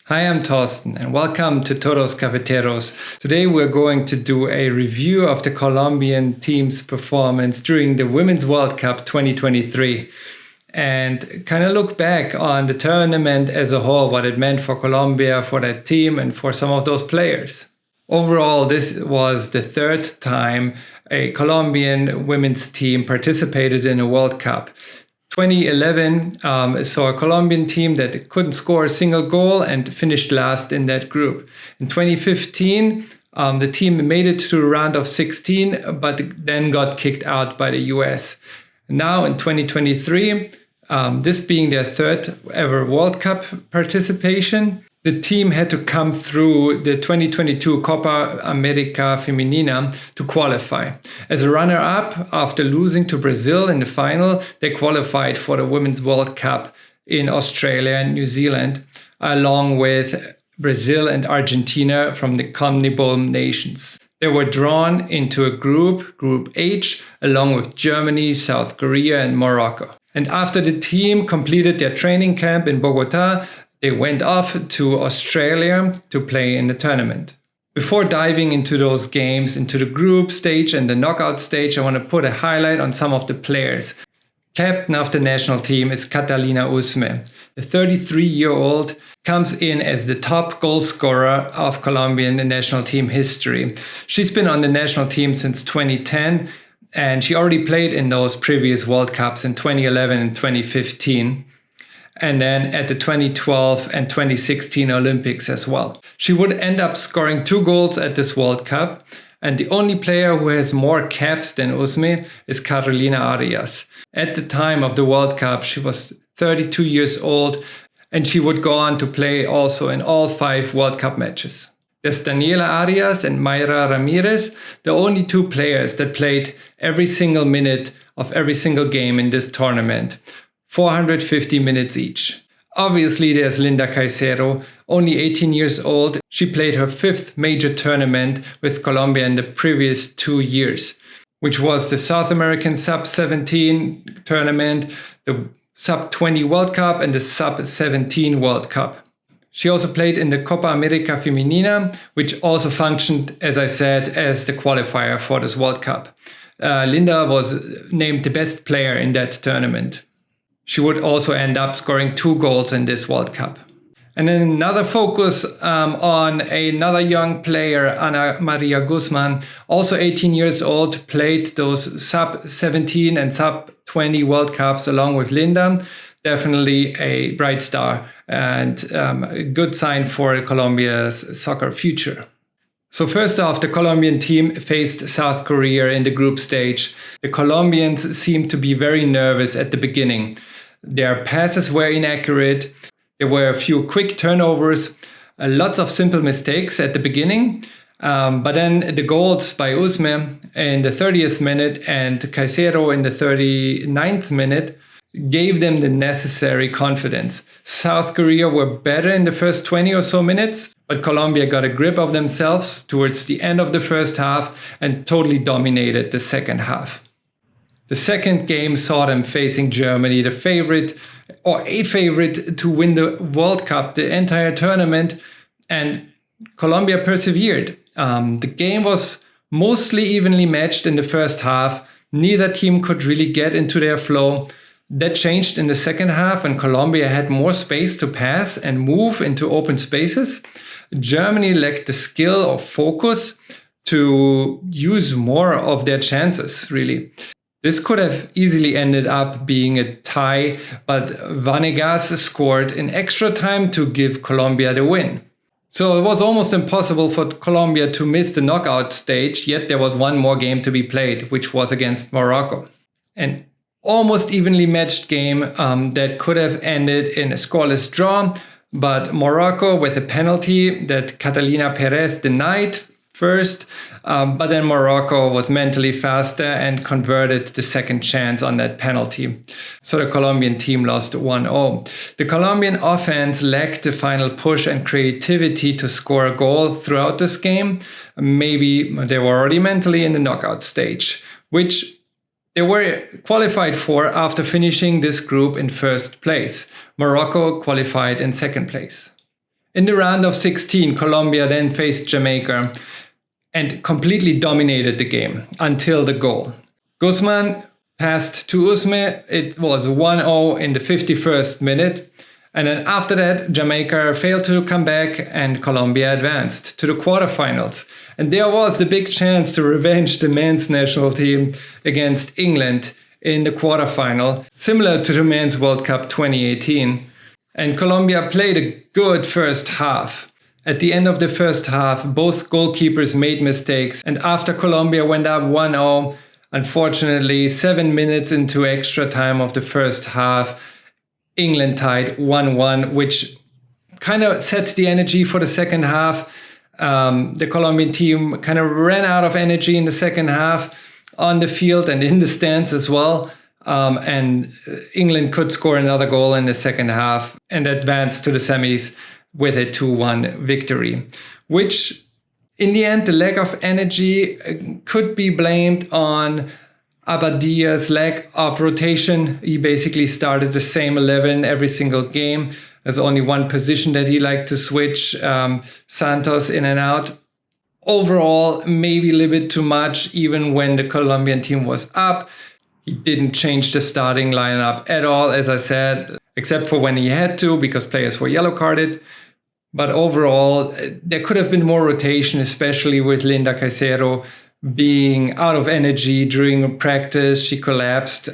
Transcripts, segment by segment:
Hi, I'm Torsten and welcome to Todos Cafeteros. Today we're going to do a review of the Colombian team's performance during the Women's World Cup 2023 and kind of look back on the tournament as a whole, what it meant for Colombia, for that team and for some of those players. Overall, this was the third time a Colombian women's team participated in a World Cup. 2011 saw a Colombian team that couldn't score a single goal and finished last in that group. In 2015, the team made it to the round of 16, but then got kicked out by the US. Now in 2023, this being their third ever World Cup participation, the team had to come through the 2022 Copa America Femenina to qualify. As a runner-up, after losing to Brazil in the final, they qualified for the Women's World Cup in Australia and New Zealand, along with Brazil and Argentina from the CONMEBOL nations. They were drawn into a Group H, along with Germany, South Korea, and Morocco. And after the team completed their training camp in Bogota, they went off to Australia to play in the tournament. Before diving into those games, into the group stage and the knockout stage, I want to put a highlight on some of the players. Captain of the national team is Catalina Usme. The 33-year-old comes in as the top goal scorer of Colombian national team history. She's been on the national team since 2010, and she already played in those previous World Cups in 2011 and 2015. And then at the 2012 and 2016 Olympics as well. She would end up scoring 2 goals at this World Cup, and the only player who has more caps than Usme is Carolina Arias. At the time of the World Cup, she was 32 years old, and she would go on to play also in all 5 World Cup matches. There's Daniela Arias and Mayra Ramirez, the only 2 players that played every single minute of every single game in this tournament. 450 minutes each. Obviously, there's Linda Caicedo, only 18 years old. She played her 5th major tournament with Colombia in the previous 2 years, which was the South American Sub-17 tournament, the Sub-20 World Cup, and the Sub-17 World Cup. She also played in the Copa America Femenina, which also functioned, as I said, as the qualifier for this World Cup. Linda was named the best player in that tournament. She would also end up scoring 2 goals in this World Cup. And then another focus on another young player, Ana Maria Guzman, also 18 years old, played those Sub-17 and Sub-20 World Cups along with Linda. Definitely a bright star and a good sign for Colombia's soccer future. So first off, the Colombian team faced South Korea in the group stage. The Colombians seemed to be very nervous at the beginning. Their passes were inaccurate. There were a few quick turnovers, lots of simple mistakes at the beginning. But then the goals by Usme in the 30th minute and Caicedo in the 39th minute gave them the necessary confidence. South Korea were better in the first 20 or so minutes, but Colombia got a grip of themselves towards the end of the first half and totally dominated the second half. The second game saw them facing Germany, the favorite or a favorite to win the World Cup, the entire tournament, and Colombia persevered. The game was mostly evenly matched in the first half. Neither team could really get into their flow. That changed in the second half when Colombia had more space to pass and move into open spaces. Germany lacked the skill or focus to use more of their chances, really. This could have easily ended up being a tie, but Vanegas scored in extra time to give Colombia the win. So it was almost impossible for Colombia to miss the knockout stage, yet there was one more game to be played, which was against Morocco. An almost evenly matched game that could have ended in a scoreless draw, but Morocco with a penalty that Catalina Perez denied first, but then Morocco was mentally faster and converted the second chance on that penalty. So the Colombian team lost 1-0. The Colombian offense lacked the final push and creativity to score a goal throughout this game. Maybe they were already mentally in the knockout stage, which they were qualified for after finishing this group in first place. Morocco qualified in second place. In the round of 16, Colombia then faced Jamaica and completely dominated the game until the goal. Guzman passed to Usme. It was 1-0 in the 51st minute. And then after that, Jamaica failed to come back and Colombia advanced to the quarterfinals. And there was the big chance to revenge the men's national team against England in the quarterfinal, similar to the Men's World Cup 2018. And Colombia played a good first half. At the end of the first half, both goalkeepers made mistakes. And after Colombia went up 1-0, unfortunately, 7 minutes into extra time of the first half, England tied 1-1, which kind of set the energy for the second half. The Colombian team kind of ran out of energy in the second half on the field and in the stands as well. And England could score another goal in the second half and advance to the semis with a 2-1 victory, which in the end, the lack of energy could be blamed on Abadia's lack of rotation. He basically started the same 11 every single game. There's only one position that he liked to switch Santos in and out. Overall, maybe a little bit too much, even when the Colombian team was up. He didn't change the starting lineup at all, as I said, except for when he had to, because players were yellow carded. But overall, there could have been more rotation, especially with Linda Caicedo being out of energy during practice. She collapsed.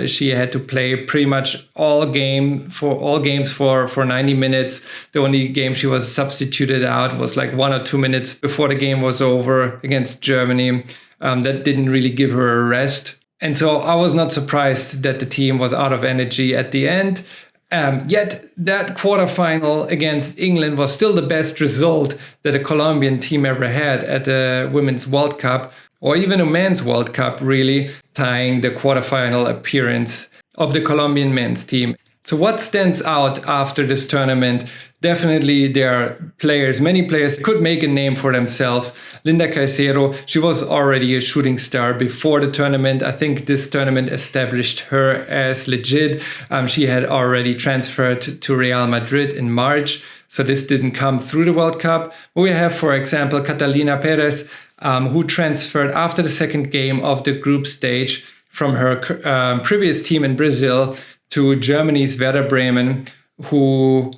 She had to play pretty much all games for 90 minutes. The only game she was substituted out was like 1 or 2 minutes before the game was over against Germany. That didn't really give her a rest. And so I was not surprised that the team was out of energy at the end. Yet that quarterfinal against England was still the best result that a Colombian team ever had at the Women's World Cup, or even a Men's World Cup, really, tying the quarterfinal appearance of the Colombian men's team. So what stands out after this tournament? Definitely there are players, many players could make a name for themselves. Linda Caicedo, she was already a shooting star before the tournament. I think this tournament established her as legit. She had already transferred to Real Madrid in March, so this didn't come through the World Cup. We have, for example, Catalina Perez, who transferred after the second game of the group stage from her previous team in Brazil to Germany's Werder Bremen, who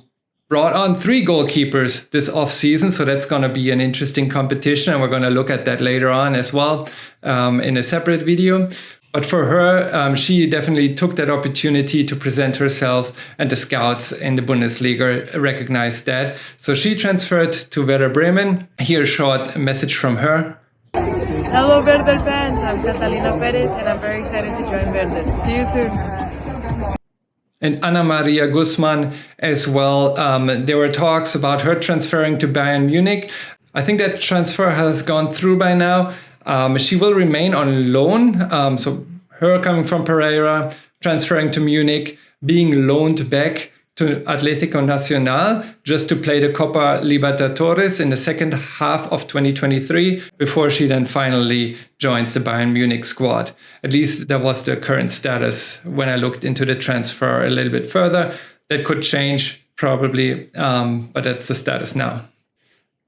brought on 3 goalkeepers this offseason. So that's going to be an interesting competition. And we're going to look at that later on as well in a separate video. But for her, she definitely took that opportunity to present herself, and the scouts in the Bundesliga recognized that. So she transferred to Werder Bremen. Here a short message from her. Hello Werder fans, I'm Catalina Perez and I'm very excited to join Werder. See you soon. And Ana Maria Guzman as well. There were talks about her transferring to Bayern Munich. I think that transfer has gone through by now. She will remain on loan. So her coming from Pereira, transferring to Munich, being loaned back to Atlético Nacional just to play the Copa Libertadores in the second half of 2023 before she then finally joins the Bayern Munich squad. At least that was the current status when I looked into the transfer a little bit further. That could change probably, but that's the status now.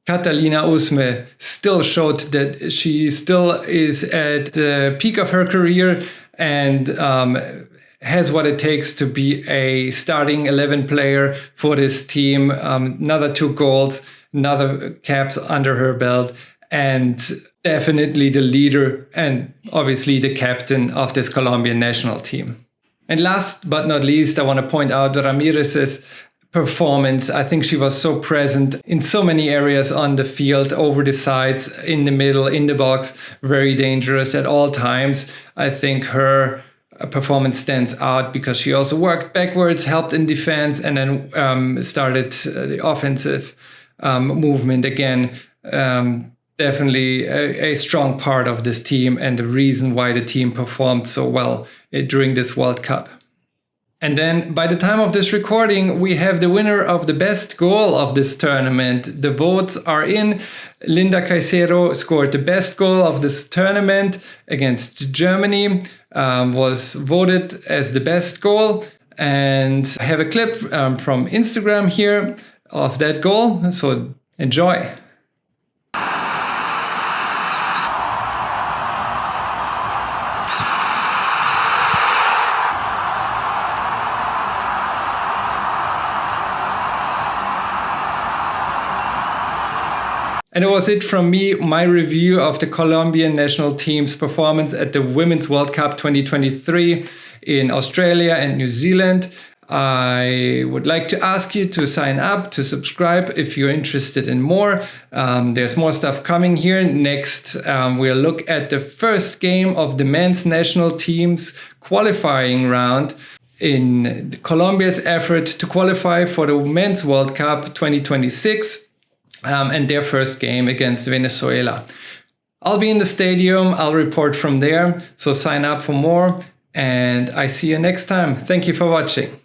Catalina Usme still showed that she still is at the peak of her career and has what it takes to be a starting 11 player for this team. Another 2 goals, another caps under her belt, and definitely the leader and obviously the captain of this Colombian national team. And last but not least, I want to point out Ramirez's performance. I think she was so present in so many areas on the field, over the sides, in the middle, in the box, very dangerous at all times. I think her performance stands out because she also worked backwards, helped in defense, and then started the offensive movement again. Definitely a strong part of this team and the reason why the team performed so well during this World Cup. And then by the time of this recording, we have the winner of the best goal of this tournament. The votes are in. Linda Caicedo scored the best goal of this tournament against Germany, was voted as the best goal. And I have a clip from Instagram here of that goal. So enjoy. And it was it from me, my review of the Colombian national team's performance at the Women's World Cup 2023 in Australia and New Zealand. I would like to ask you to sign up, to subscribe if you're interested in more. There's more stuff coming here. Next, we'll look at the first game of the men's national team's qualifying round in Colombia's effort to qualify for the Men's World Cup 2026. And their first game against Venezuela. I'll be in the stadium. I'll report from there. So sign up for more. And I see you next time. Thank you for watching.